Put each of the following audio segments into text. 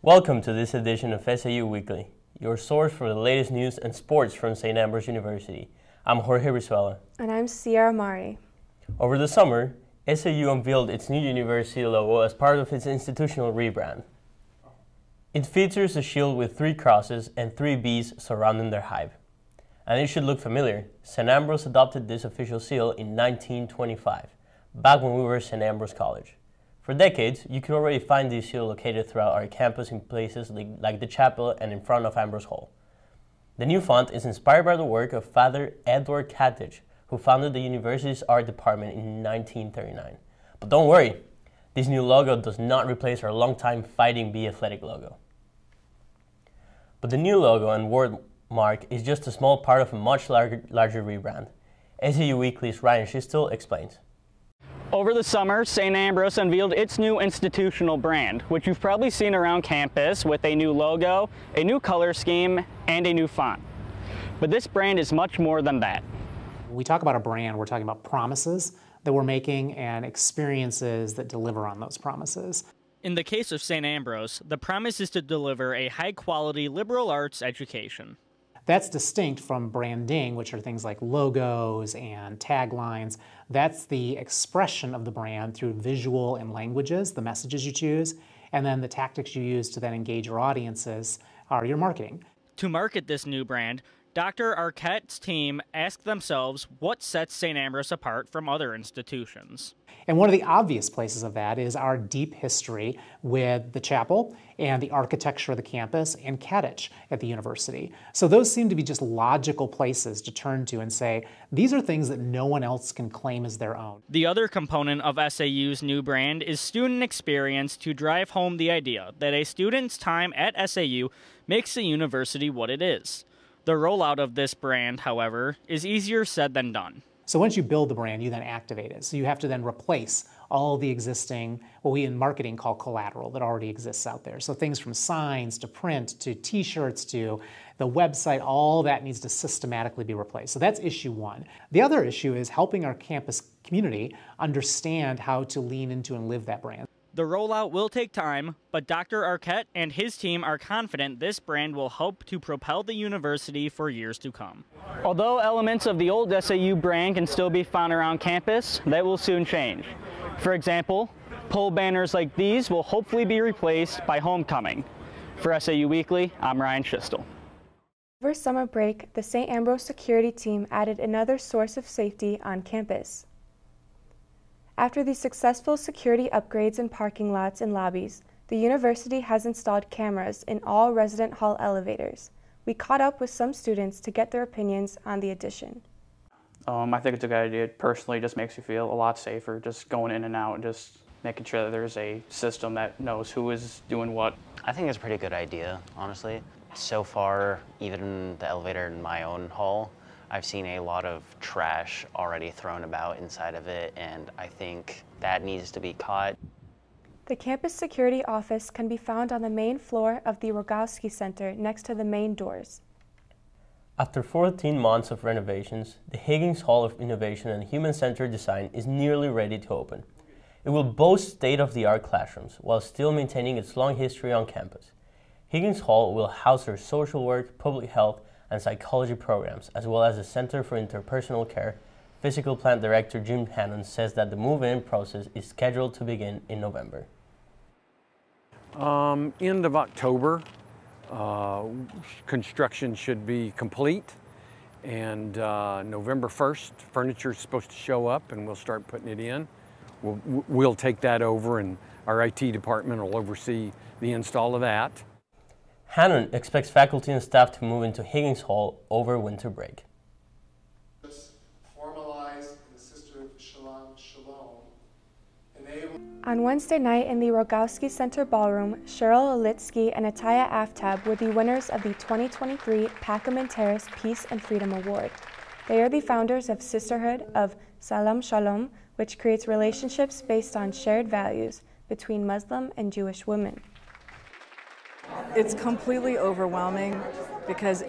Welcome to this edition of SAU Weekly, your source for the latest news and sports from St. Ambrose University. I'm Jorge Brizuela. And I'm Sierra Mari. Over the summer, SAU unveiled its new university logo as part of its institutional rebrand. It features a shield with 3 crosses and 3 bees surrounding their hive. And it should look familiar. St. Ambrose adopted this official seal in 1925, back when we were St. Ambrose College. For decades, you could already find this seal located throughout our campus in places like the chapel and in front of Ambrose Hall. The new font is inspired by the work of Father Edward Catich, who founded the university's art department in 1939. But don't worry, this new logo does not replace our longtime Fighting Bee Athletic logo. But the new logo and word mark is just a small part of a much larger rebrand. SAU Weekly's Ryan Schistel explains. Over the summer, St. Ambrose unveiled its new institutional brand, which you've probably seen around campus with a new logo, a new color scheme, and a new font. But this brand is much more than that. When we talk about a brand, we're talking about promises that we're making and experiences that deliver on those promises. In the case of St. Ambrose, the promise is to deliver a high-quality liberal arts education. That's distinct from branding, which are things like logos and taglines. That's the expression of the brand through visual and languages, the messages you choose, and then the tactics you use to then engage your audiences are your marketing. To market this new brand, Dr. Arquette's team asked themselves what sets St. Ambrose apart from other institutions. And one of the obvious places of that is our deep history with the chapel and the architecture of the campus and Catich at the university. So those seem to be just logical places to turn to and say, these are things that no one else can claim as their own. The other component of SAU's new brand is student experience to drive home the idea that a student's time at SAU makes the university what it is. The rollout of this brand, however, is easier said than done. So once you build the brand, you then activate it. So you have to then replace all the existing, what we in marketing call collateral that already exists out there. So things from signs to print to t-shirts to the website, all that needs to systematically be replaced. So that's issue one. The other issue is helping our campus community understand how to lean into and live that brand. The rollout will take time, but Dr. Arquette and his team are confident this brand will help to propel the university for years to come. Although elements of the old SAU brand can still be found around campus, that will soon change. For example, pole banners like these will hopefully be replaced by homecoming. For SAU Weekly, I'm Ryan Schistel. Over summer break, the St. Ambrose security team added another source of safety on campus. After the successful security upgrades in parking lots and lobbies, the university has installed cameras in all resident hall elevators. We caught up with some students to get their opinions on the addition. I think it's a good idea. It personally just makes you feel a lot safer, just going in and out and just making sure that there's a system that knows who is doing what. I think it's a pretty good idea, honestly. So far, even in the elevator in my own hall, I've seen a lot of trash already thrown about inside of it, and I think that needs to be caught. The campus security office can be found on the main floor of the Rogowski Center next to the main doors. After 14 months of renovations, the Higgins Hall of Innovation and Human-Centered Design is nearly ready to open. It will boast state-of-the-art classrooms while still maintaining its long history on campus. Higgins Hall will house our social work, public health, and psychology programs, as well as a Center for Interpersonal Care. Physical Plant Director Jim Hannon says that the move-in process is scheduled to begin in November. End of October, construction should be complete, and November 1st, furniture is supposed to show up and we'll start putting it in. We'll take that over and our IT department will oversee the install of that. Hannon expects faculty and staff to move into Higgins Hall over winter break. On Wednesday night in the Rogowski Center Ballroom, Cheryl Olitsky and Ataya Aftab were the winners of the 2023 Packaman Terrace Peace and Freedom Award. They are the founders of Sisterhood of Salam Shalom, which creates relationships based on shared values between Muslim and Jewish women. It's completely overwhelming because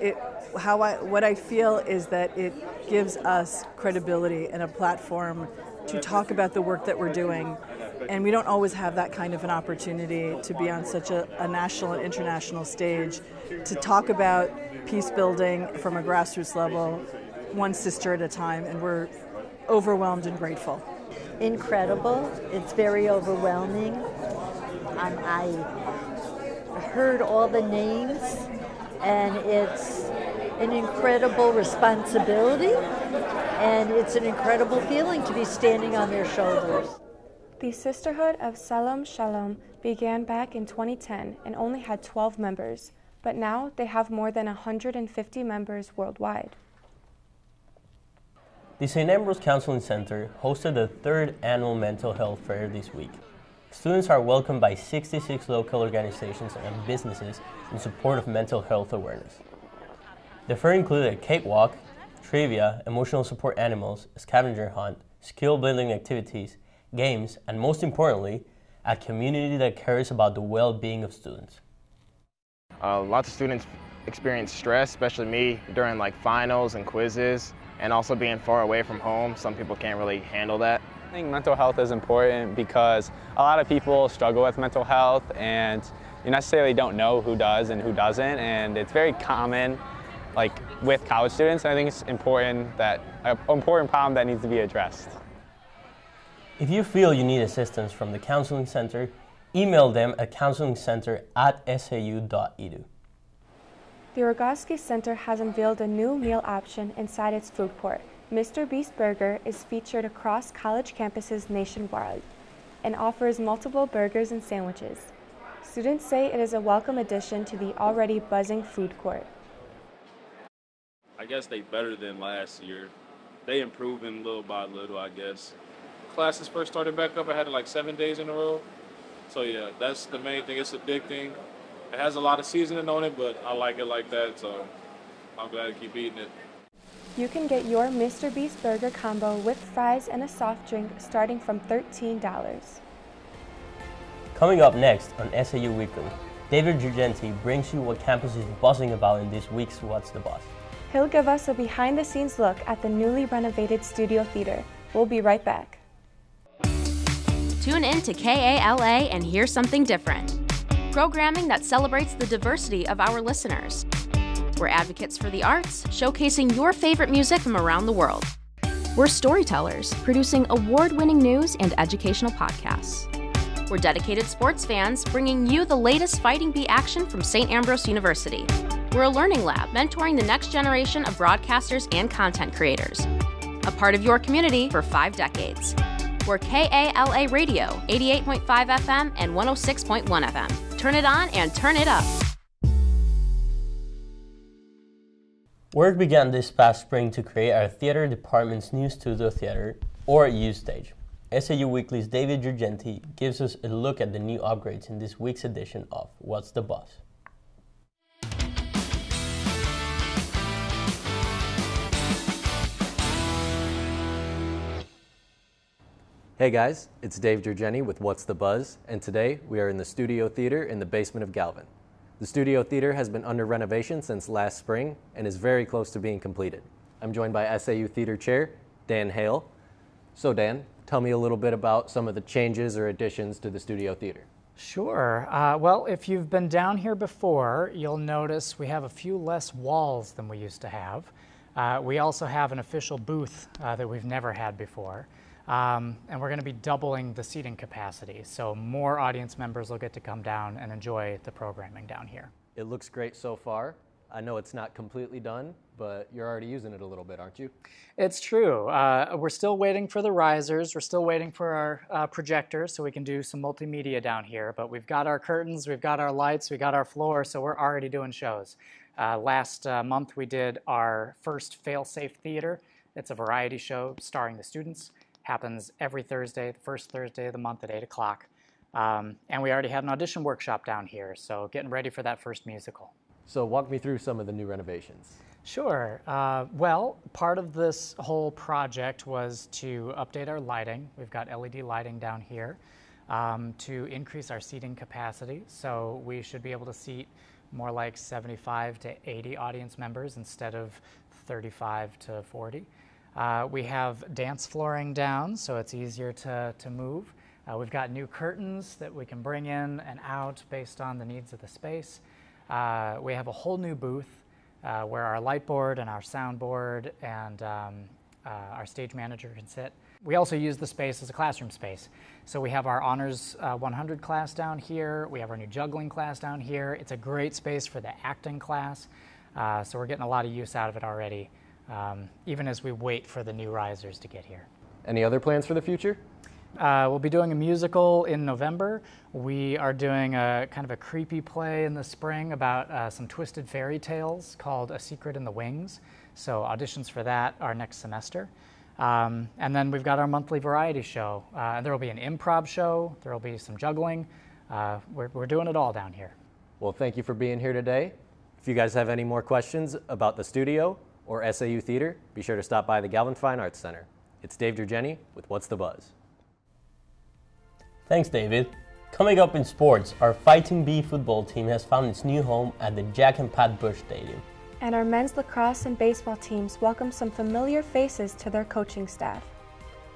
what I feel is that it gives us credibility and a platform to talk about the work that we're doing And we don't always have that kind of an opportunity to be on such a national and international stage to talk about peace building from a grassroots level, one sister at a time, and we're overwhelmed and grateful. Incredible. It's very overwhelming. I heard all the names, and it's an incredible responsibility, and it's an incredible feeling to be standing on their shoulders. The Sisterhood of Salam Shalom began back in 2010 and only had 12 members, but now they have more than 150 members worldwide. The St. Ambrose Counseling Center hosted the third annual mental health fair this week. Students are welcomed by 66 local organizations and businesses in support of mental health awareness. The fair included a cakewalk, trivia, emotional support animals, a scavenger hunt, skill-building activities, games, and most importantly, a community that cares about the well-being of students. Lots of students experience stress, especially me, during finals and quizzes, and also being far away from home. Some people can't really handle that. I think mental health is important because a lot of people struggle with mental health, and you necessarily don't know who does and who doesn't, and it's very common with college students. I think it's an important problem that needs to be addressed. If you feel you need assistance from the Counseling Center, email them at counselingcenter@sau.edu. The Rogoski Center has unveiled a new meal option inside its food court. Mr. Beast Burger is featured across college campuses nationwide and offers multiple burgers and sandwiches. Students say it is a welcome addition to the already buzzing food court. I guess they better than last year. They improving little by little, I guess. Classes first started back up, I had it 7 days in a row. So yeah, that's the main thing. It's a big thing. It has a lot of seasoning on it, but I like it like that, so I'm glad to keep eating it. You can get your Mr. Beast Burger combo with fries and a soft drink starting from $13. Coming up next on SAU Weekly, David Girgenti brings you what campus is buzzing about in this week's What's the Buzz. He'll give us a behind-the-scenes look at the newly renovated Studio Theater. We'll be right back. Tune in to KALA and hear something different. Programming that celebrates the diversity of our listeners. We're advocates for the arts, showcasing your favorite music from around the world. We're storytellers, producing award-winning news and educational podcasts. We're dedicated sports fans, bringing you the latest Fighting Bee action from St. Ambrose University. We're a learning lab, mentoring the next generation of broadcasters and content creators. A part of your community for 5 decades. We're KALA Radio, 88.5 FM and 106.1 FM. Turn it on and turn it up. Work began this past spring to create our theater department's new studio theater, or U-Stage. SAU Weekly's David Girgenti gives us a look at the new upgrades in this week's edition of What's the Buzz? Hey guys, it's Dave Girgenti with What's the Buzz, and today we are in the Studio Theater in the basement of Galvin. The Studio Theater has been under renovation since last spring and is very close to being completed. I'm joined by SAU Theater Chair, Dan Hale. So Dan, tell me a little bit about some of the changes or additions to the Studio Theater. Sure. Well, if you've been down here before, you'll notice we have a few less walls than we used to have. We also have an official booth that we've never had before. And we're going to be doubling the seating capacity, so more audience members will get to come down and enjoy the programming down here. It looks great so far. I know it's not completely done, but you're already using it a little bit, aren't you? It's true. We're still waiting for the risers. We're still waiting for our projectors so we can do some multimedia down here, but we've got our curtains, we've got our lights, we've got our floor, so we're already doing shows. Last month we did our first Fail-Safe Theater. It's a variety show starring the students. Happens every Thursday, the first Thursday of the month at 8 o'clock. And we already had an audition workshop down here, so getting ready for that first musical. So walk me through some of the new renovations. Sure. Well, part of this whole project was to update our lighting. We've got LED lighting down here to increase our seating capacity. So we should be able to seat more like 75 to 80 audience members instead of 35 to 40. We have dance flooring down, so it's easier to move. We've got new curtains that we can bring in and out based on the needs of the space. We have a whole new booth where our light board and our sound board and our stage manager can sit. We also use the space as a classroom space. So we have our Honors 100 class down here. We have our new juggling class down here. It's a great space for the acting class. So we're getting a lot of use out of it already, even as we wait for the new risers to get here. Any other plans for the future? We'll be doing a musical in November. We are doing a kind of a creepy play in the spring about some twisted fairy tales called A Secret in the Wings. So auditions for that are next semester. And then we've got our monthly variety show. There will be an improv show. There will be some juggling. We're doing it all down here. Well, thank you for being here today. If you guys have any more questions about the studio or SAU Theater, be sure to stop by the Galvin Fine Arts Center. It's Dave Durgeni with What's the Buzz? Thanks, David. Coming up in sports, our Fighting Bee football team has found its new home at the Jack and Pat Bush Stadium. And our men's lacrosse and baseball teams welcome some familiar faces to their coaching staff.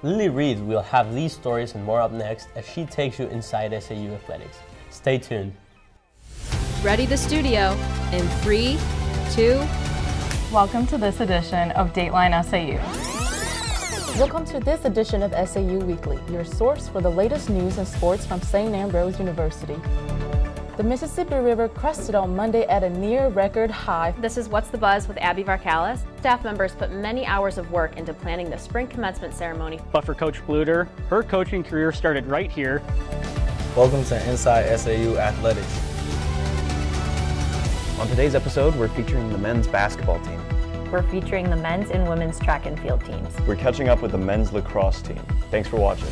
Lily Reed will have these stories and more up next as she takes you inside SAU athletics. Stay tuned. Ready the studio in 3, 2. Welcome to this edition of Dateline SAU. Welcome to this edition of SAU Weekly, your source for the latest news and sports from St. Ambrose University. The Mississippi River crested on Monday at a near-record high. This is What's the Buzz with Abby Varkalis. Staff members put many hours of work into planning the spring commencement ceremony. But for Coach Bluter, her coaching career started right here. Welcome to Inside SAU Athletics. On today's episode, we're featuring the men's basketball team. We're featuring the men's and women's track and field teams. We're catching up with the men's lacrosse team. Thanks for watching.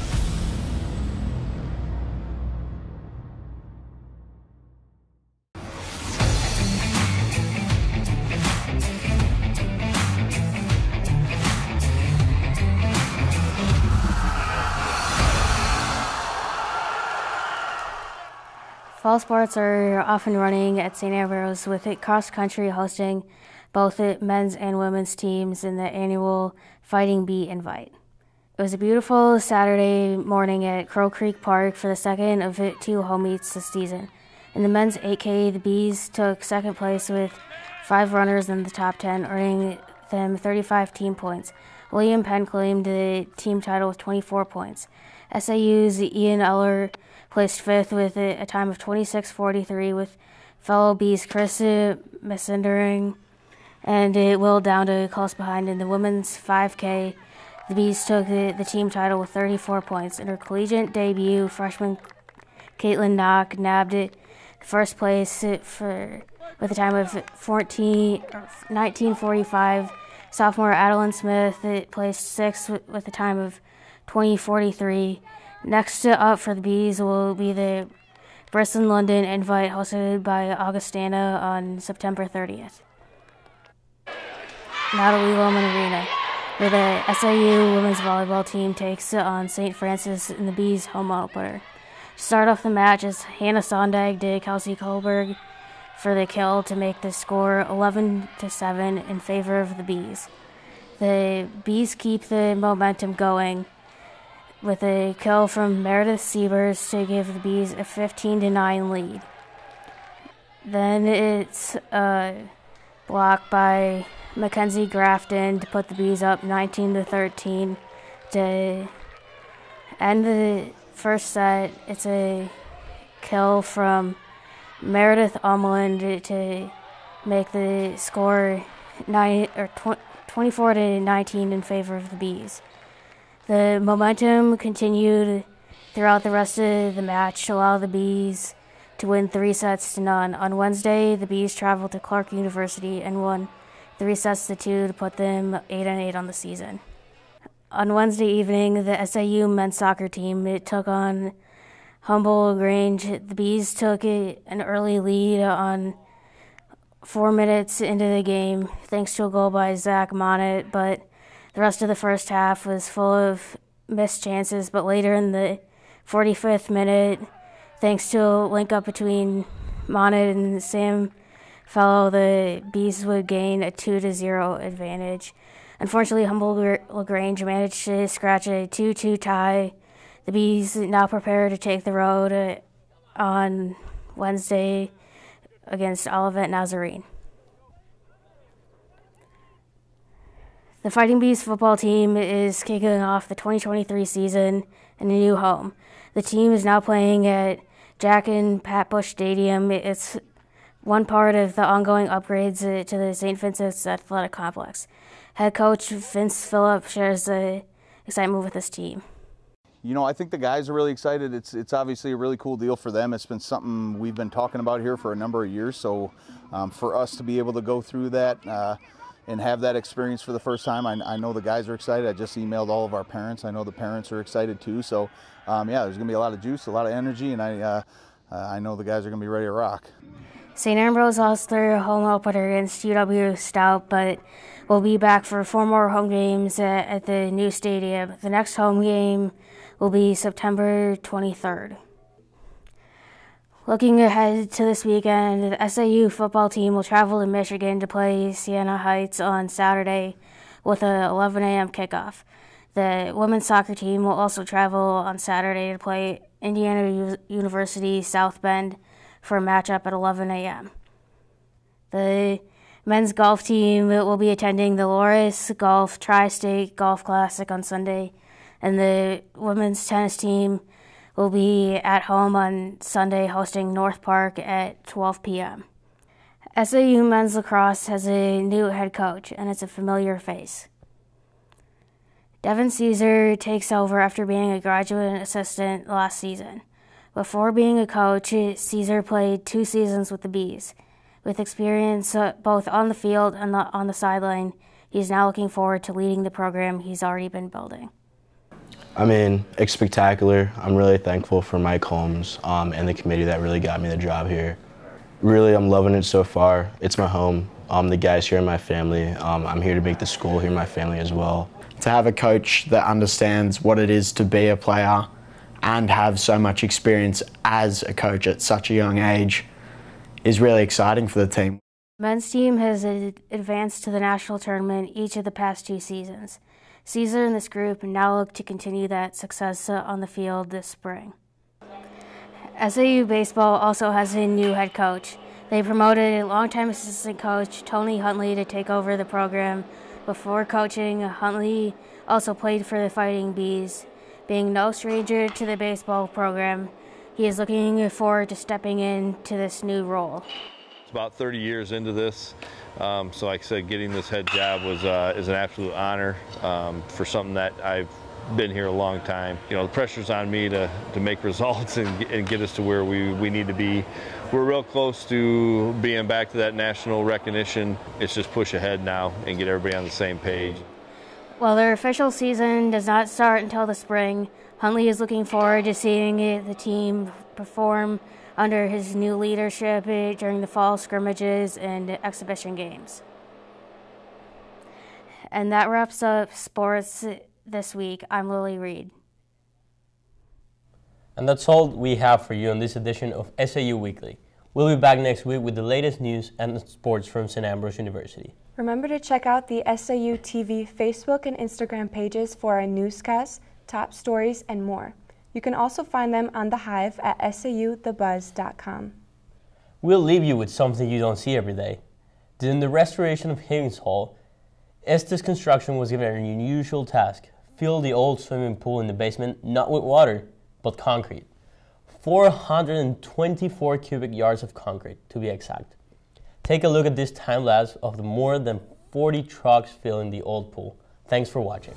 Fall sports are often running at St. Ambrose, with it cross-country hosting both the men's and women's teams in the annual Fighting Bee Invite. It was a beautiful Saturday morning at Crow Creek Park for the second of 2 home meets this season. In the men's 8K, the Bees took second place with 5 runners in the top 10, earning them 35 team points. William Penn claimed the team title with 24 points. SAU's Ian Eller placed 5th with a time of 26:43, with fellow Bees Chris Messendering and Will Dowda close behind. In the women's 5K, the Bees took the team title with 34 points. In her collegiate debut, freshman Caitlin Knock nabbed first place with a time of 19:45. Sophomore Adeline Smith placed 6th with a time of 20:43. Next up for the Bees will be the Bristol London Invite, hosted by Augustana on September 30th. Now to Lehman Arena, where the SAU women's volleyball team takes on St. Francis in the Bees home opener. To start off the match, as Hannah Sondag did Kelsey Kohlberg for the kill to make the score 11-7 in favor of the Bees. The Bees keep the momentum going with a kill from Meredith Siebers to give the Bees a 15-9 lead. Then it's a block by Mackenzie Grafton to put the Bees up 19-13. To end the first set, it's a kill from Meredith Umland to make the score 24-19 in favor of the Bees. The momentum continued throughout the rest of the match to allow the Bees to win 3-0. On Wednesday, the Bees traveled to Clark University and won 3-2 to put them 8-8 on the season. On Wednesday evening, the SAU men's soccer team took on Humboldt-Grange. The Bees took an early lead on 4 minutes into the game, thanks to a goal by Zach Monnet, but the rest of the first half was full of missed chances. But later in the 45th minute, thanks to a link-up between Monnet and Sam Fellow, the Bees would gain a 2-0 advantage. Unfortunately, Humboldt-Grange managed to scratch a 2-2 tie The Bees now prepare to take the road on Wednesday against Olivet Nazarene. The Fighting Bees football team is kicking off the 2023 season in a new home. The team is now playing at Jack and Pat Bush Stadium. It's one part of the ongoing upgrades to the St. Vincent's Athletic Complex. Head coach Vince Phillip shares the excitement with his team. You know, I think the guys are really excited. It's obviously a really cool deal for them. It's been something we've been talking about here for a number of years. So for us to be able to go through that and have that experience for the first time, I know the guys are excited. I just emailed all of our parents. I know the parents are excited too. So yeah, there's going to be a lot of juice, a lot of energy, and I know the guys are going to be ready to rock. St. Ambrose lost their home opener against UW Stout, but will be back for 4 more home games at the new stadium. The next home game will be September 23rd. Looking ahead to this weekend, the SAU football team will travel to Michigan to play Siena Heights on Saturday with a 11 a.m. kickoff. The women's soccer team will also travel on Saturday to play Indiana University South Bend for a matchup at 11 a.m. The men's golf team will be attending the Loris Golf Tri-State Golf Classic on Sunday, and the women's tennis team will be at home on Sunday hosting North Park at 12 p.m. SAU men's lacrosse has a new head coach, and it's a familiar face. Devin Caesar takes over after being a graduate assistant last season. Before being a coach, Caesar played 2 seasons with the Bees. With experience both on the field and on the sideline, he's now looking forward to leading the program he's already been building. I mean, it's spectacular. I'm really thankful for Mike Holmes and the committee that really got me the job here. Really, I'm loving it so far. It's my home. The guys here are my family. I'm here to make the school here my family as well. To have a coach that understands what it is to be a player and have so much experience as a coach at such a young age is really exciting for the team. The men's team has advanced to the national tournament each of the past 2 seasons. Caesar and this group now look to continue that success on the field this spring. SAU baseball also has a new head coach. They promoted longtime assistant coach Tony Huntley to take over the program. Before coaching, Huntley also played for the Fighting Bees. Being no stranger to the baseball program, he is looking forward to stepping into this new role. It's about 30 years into this, so like I said, getting this head job was is an absolute honor for something that I've been here a long time. You know, the pressure's on me to make results and get us to where we need to be. We're real close to being back to that national recognition. It's just push ahead now and get everybody on the same page. While their official season does not start until the spring, Huntley is looking forward to seeing the team perform under his new leadership during the fall scrimmages and exhibition games. And that wraps up sports this week. I'm Lily Reed. And that's all we have for you on this edition of SAU Weekly. We'll be back next week with the latest news and sports from St. Ambrose University. Remember to check out the SAUtv Facebook and Instagram pages for our newscasts, top stories, and more. You can also find them on The Hive at SAUthebuzz.com. We'll leave you with something you don't see every day. During the restoration of Higgins Hall, Estes Construction was given an unusual task: fill the old swimming pool in the basement not with water, but concrete. 424 cubic yards of concrete, to be exact. Take a look at this time lapse of the more than 40 trucks filling the old pool. Thanks for watching.